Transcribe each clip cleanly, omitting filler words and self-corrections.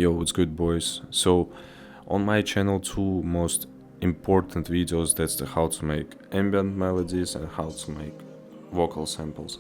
Yo, what's good, boys? So on my channel, two most important videos, that's the how to make ambient melodies and how to make vocal samples.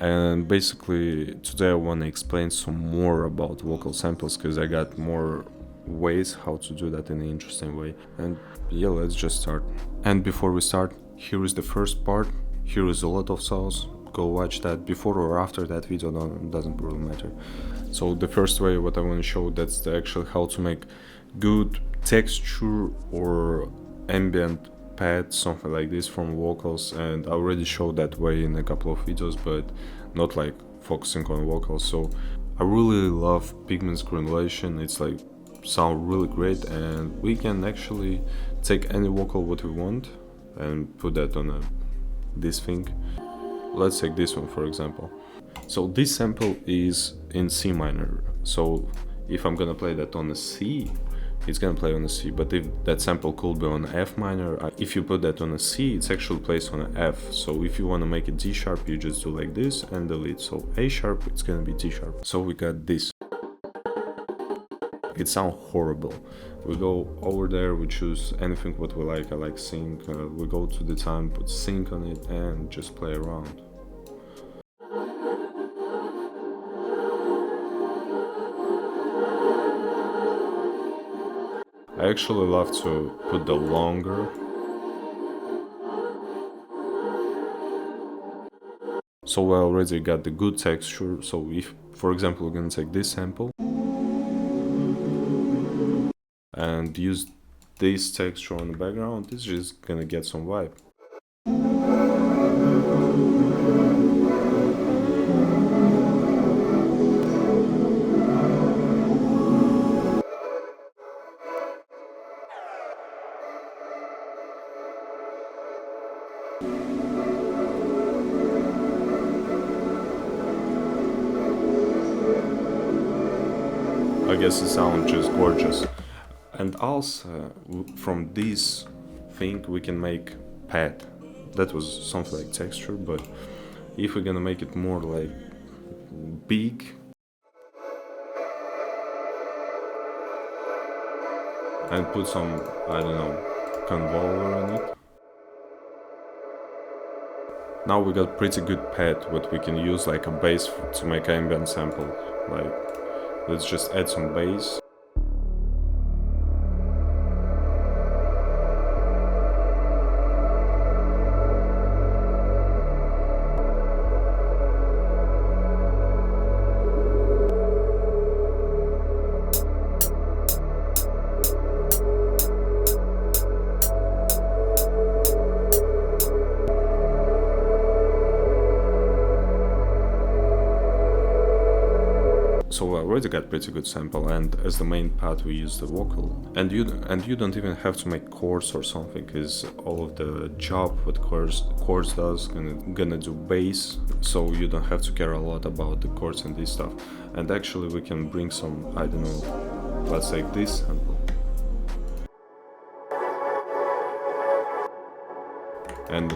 And basically today I want to explain some more about vocal samples because I got more ways how to do that in an interesting way. And yeah, let's just start. And before we start, here is the first part. Here is a lot of sauce. Go watch that before or after that video, doesn't really matter. So the first way what I want to show, that's the actual how to make good texture or ambient pad, something like this from vocals, and I already showed that way in a couple of videos, but not like focusing on vocals. So I really love pigments granulation. It's like sound really great, and we can actually take any vocal what we want and put that on this thing. Let's take this one for example. So this sample is in C minor, so if I'm gonna play that on a C, it's gonna play on a C. But if that sample could be on F minor, if you put that on a C, it's actually placed on an F. So if you want to make it D sharp, you just do like this and delete. So A sharp, it's gonna be D sharp. So we got this. It sounds horrible. We go over there, we choose anything what we like. I like sync. We go to the time, put sync on it, and just play around. I actually love to put the longer. So I already got the good texture. So if, for example, we're gonna take this sample and use this texture on the background, it's just gonna get some vibe. I guess it sounds just gorgeous. And also from this thing we can make pad. That was something like texture, but if we're gonna make it more like big, and put some, I don't know, convolver on it. Now we got pretty good pad what we can use like a bass to make ambient sample. Like, let's just add some bass. So I already got pretty good sample, and as the main part we use the vocal. And you don't even have to make chords or something, because all of the job what chords does gonna do bass, so you don't have to care a lot about the chords and this stuff. And actually we can bring some, I don't know, let's take this sample. And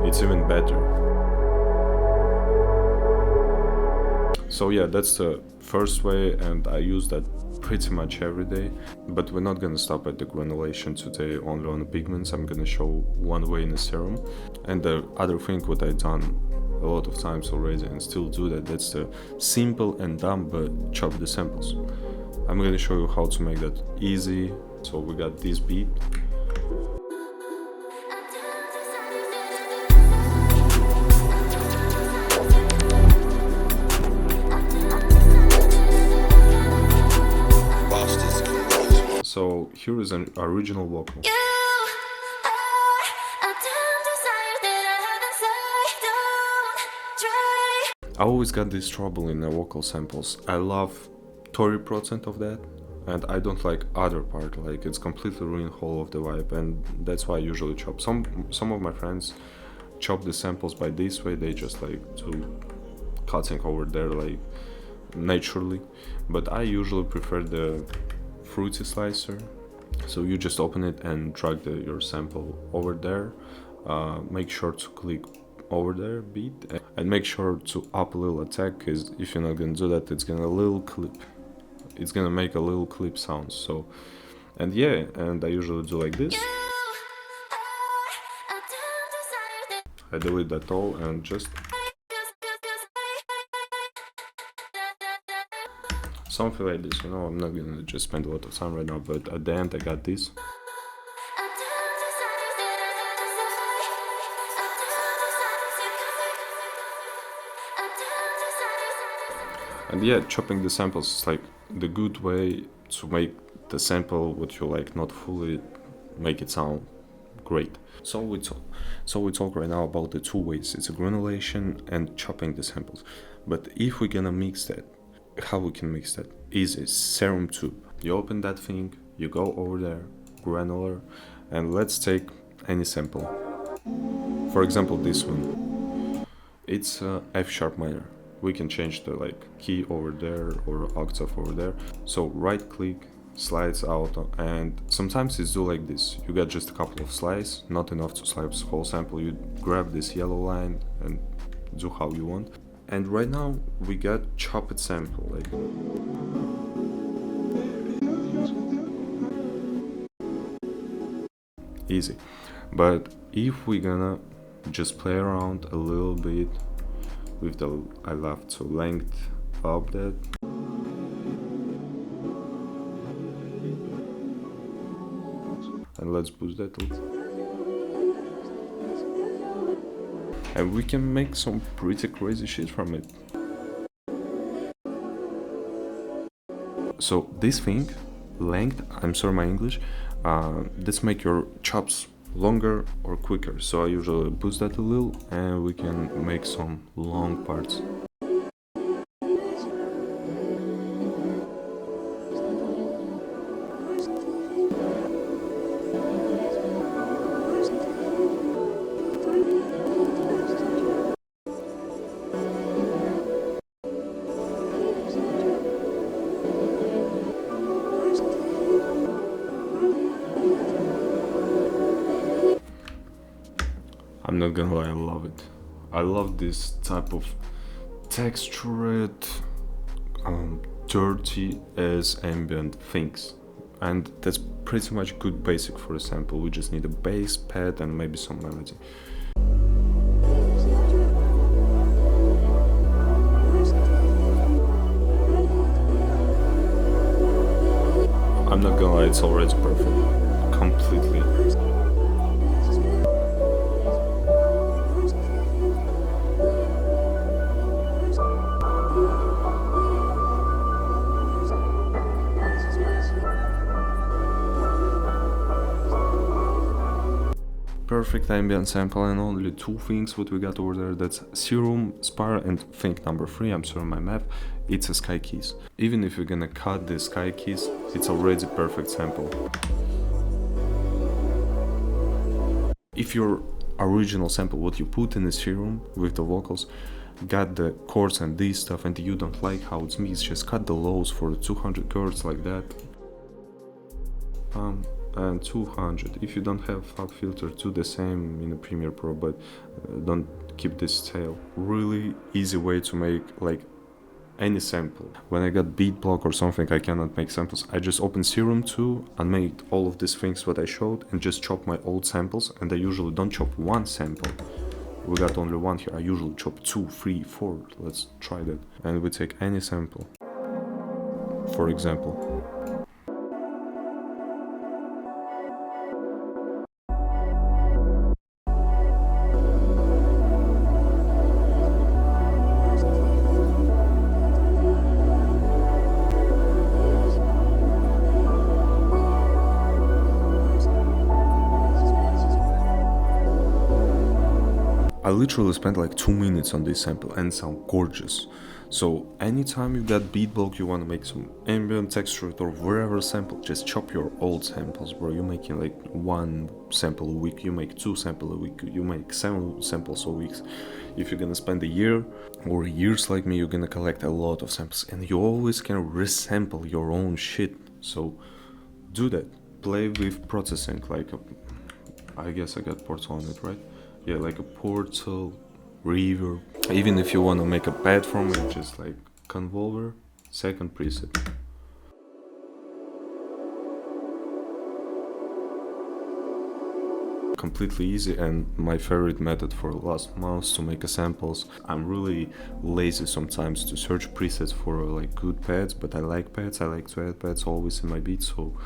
it's even better. So yeah, that's the first way, and I use that pretty much every day. But we're not gonna stop at the granulation today, only on the pigments. I'm gonna show one way in the serum. And the other thing what I've done a lot of times already and still do that's the simple and dumb but chop the samples. I'm gonna show you how to make that easy. So we got this beat. So here is an original vocal. I always got this trouble in the vocal samples. I love 30% of that, and I don't like other part. Like, it's completely ruin whole of the vibe, and that's why I usually chop. Some of my friends chop the samples by this way. They just like do cutting over there like naturally, but I usually prefer the fruity slicer. So you just open it and drag your sample over there. Make sure to click over there beat And make sure to up a little attack, because if you're not gonna do that, it's gonna make a little clip sound. So, and yeah, and I usually do like this. I delete that all and just something like this, you know. I'm not gonna just spend a lot of time right now, but at the end I got this. And yeah, chopping the samples is like the good way to make the sample what you like, not fully make it sound great. So we talk right now about the two ways. It's a granulation and chopping the samples. But if we're gonna mix that, how we can mix that? Easy, serum tube. You open that thing, you go over there, granular, and let's take any sample. For example, this one. It's F sharp minor. We can change the key over there or octave over there. So right click, slides out, and sometimes it's do like this. You get just a couple of slides, not enough to slice whole sample. You grab this yellow line and do how you want. And right now we got chopped sample, like easy. But if we're gonna just play around a little bit with the, I love to length up that. And let's boost that a little. And we can make some pretty crazy shit from it. So this thing, length, I'm sorry my English, this make your chops longer or quicker. So I usually boost that a little and we can make some long parts. I'm not gonna lie, I love it. I love this type of textured, dirty as ambient things. And that's pretty much good basic for a sample. We just need a bass, pad, and maybe some melody. I'm not gonna lie, it's already perfect. Completely. Perfect ambient sample, and only two things what we got over there. That's serum, spire, and thing number 3, I'm sorry my math, it's a sky keys. Even if you're gonna cut the sky keys, it's already perfect sample. If your original sample, what you put in the serum with the vocals, got the chords and this stuff and you don't like how it's mixed, just cut the lows for 200 chords like that. And 200. If you don't have FUG filter, do the same in the Premiere Pro, but don't keep this tail. Really easy way to make like any sample. When I got beat block or something, I cannot make samples. I just open Serum 2 and made all of these things what I showed and just chop my old samples. And I usually don't chop one sample. We got only one here. I usually chop 2, 3, 4. Let's try that. And we take any sample. For example. I literally spent like 2 minutes on this sample and it sounds gorgeous. So anytime you got beat block, you want to make some ambient texture or wherever sample, just chop your old samples, bro. You're making like 1 sample a week, you make 2 samples a week, you make 7 samples a week. If you're gonna spend a year or years like me, you're gonna collect a lot of samples and you always can resample your own shit. So do that. Play with processing, like I guess I got Portal on it, right? Yeah, like a Portal, Reverb, Even if you want to make a pad from it, just like convolver, second preset. Completely easy and my favorite method for last month to make samples. I'm really lazy sometimes to search presets for like good pads, but I like pads, I like to add pads always in my beats, so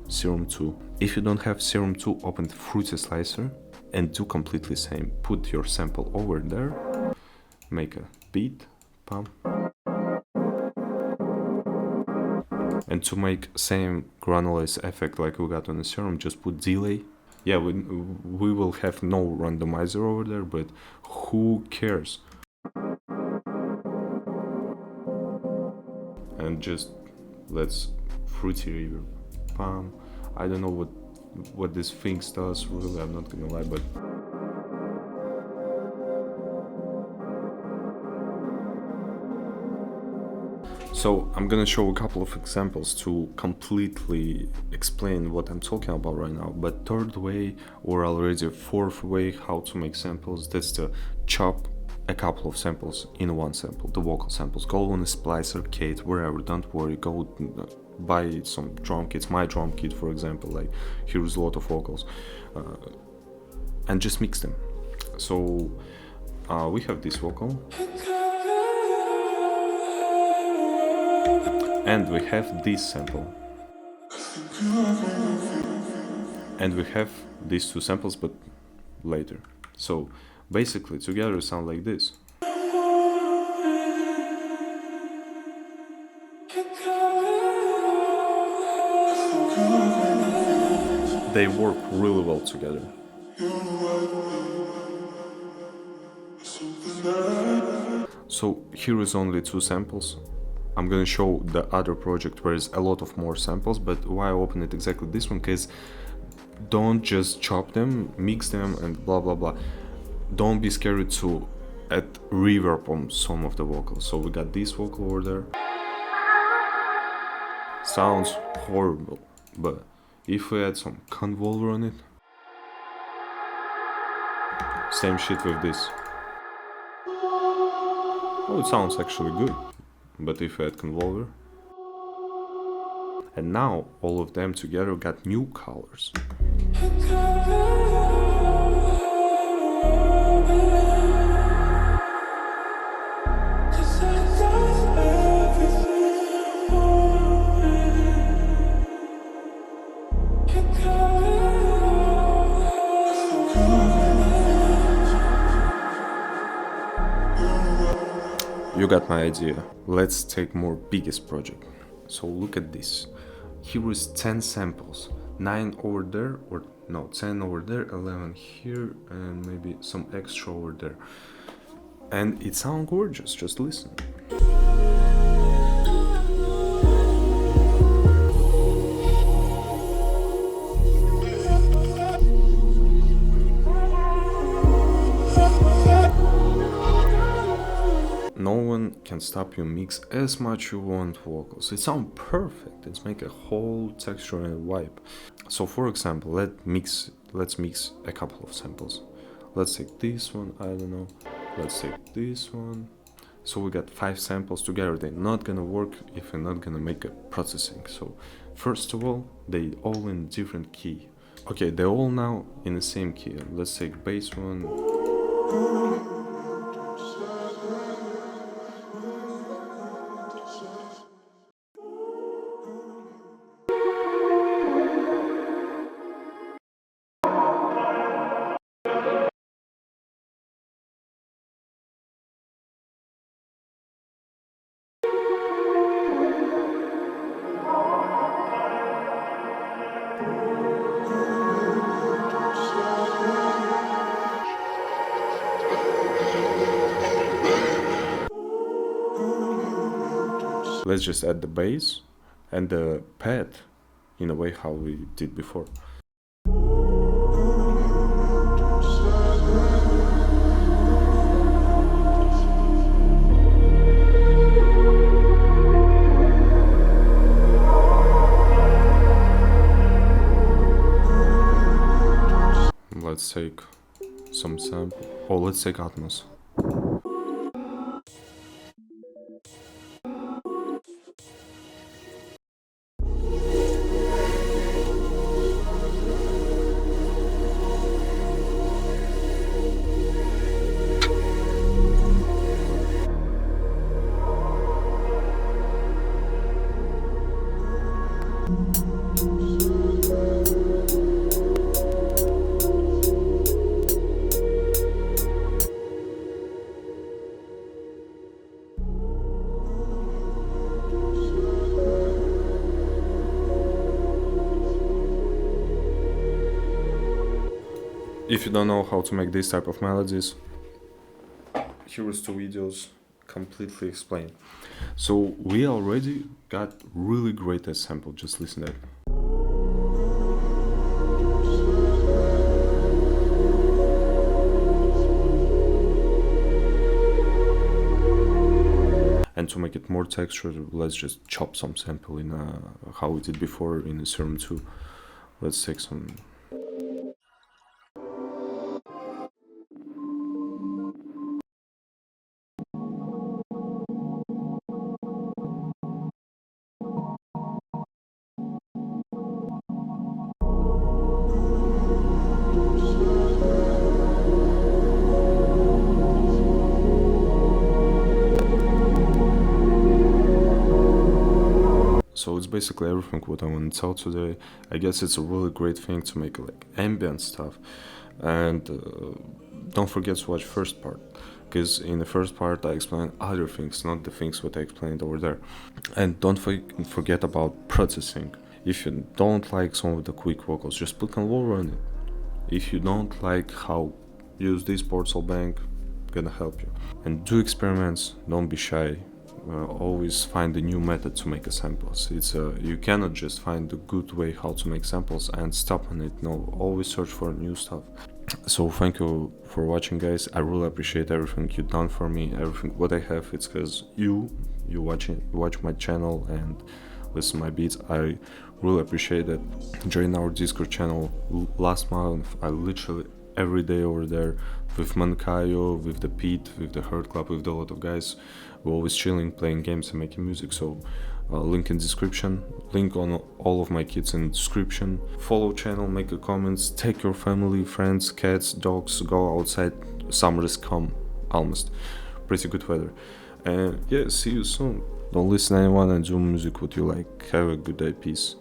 Serum 2. If you don't have Serum 2, open the Fruity Slicer and do completely same. Put your sample over there, make a beat, pam. And to make same granulase effect like we got on the Serum, just put delay. Yeah, we will have no randomizer over there, but who cares? And just let's fruity reverb. Pam. I don't know what this thing does, really, I'm not gonna lie, but so I'm gonna show a couple of examples to completely explain what I'm talking about right now. But third way or already fourth way how to make samples, that's to chop a couple of samples in one sample, the vocal samples. Go on a splicer kit, wherever, don't worry, go buy some drum kits, my drum kit for example, like here's a lot of vocals, and just mix them. So we have this vocal. And we have this sample. And we have these two samples, but later. So basically together sound like this. They work really well together. So here is only two samples. I'm gonna show the other project where there's a lot of more samples, but why I open it exactly this one, because don't just chop them, mix them and blah blah blah. Don't be scared to add reverb on some of the vocals. So we got this vocal over there. Sounds horrible, but if we add some convolver on it, same shit with this. Oh, it sounds actually good. But if I add convolver, and now all of them together got new colors. You got my idea. Let's take more biggest project. So look at this. Here is 10 samples. 9 over there, or no, 10 over there, 11 here, and maybe some extra over there. And it sounds gorgeous, just listen. No one can stop you mix as much you want vocals. It sounds perfect. It's make a whole texture and vibe. So for example, let's mix a couple of samples. Let's take this one, I don't know. Let's take this one. So we got 5 samples together. They're not gonna work if we're not gonna make a processing. So first of all, they all in different key. Okay, they're all now in the same key. Let's take bass one. Let's just add the bass and the pad in a way how we did before. Let's take some sample. Oh, let's take Atmos. If you don't know how to make this type of melodies, here is 2 videos completely explained. So we already got really great sample. Just listen to it. And to make it more textured, let's just chop some sample in how we did before in Serum 2. Let's take some. So it's basically everything what I want to tell today. I guess it's a really great thing to make like ambient stuff. And don't forget to watch first part, because in the first part I explained other things, not the things what I explained over there. And don't forget about processing. If you don't like some of the quick vocals, just put control on it. If you don't like how use this portal bank, gonna help you. And do experiments, don't be shy. Always find a new method to make a samples. You cannot just find a good way how to make samples and stop on it. No, always search for new stuff. So thank you for watching, guys. I really appreciate everything you done for me. Everything what I have, it's because you watch my channel and listen my beats. I really appreciate it. Join our Discord channel. Last month I literally every day over there with Mankayo, with the Pete, with the Herd Club, with a lot of guys. We're always chilling, playing games and making music. So link in description, link on all of my kids in description. Follow channel, make a comments, take your family, friends, cats, dogs, go outside. Summer is come, almost. Pretty good weather. And yeah, see you soon. Don't listen to anyone and do music what you like. Have a good day. Peace.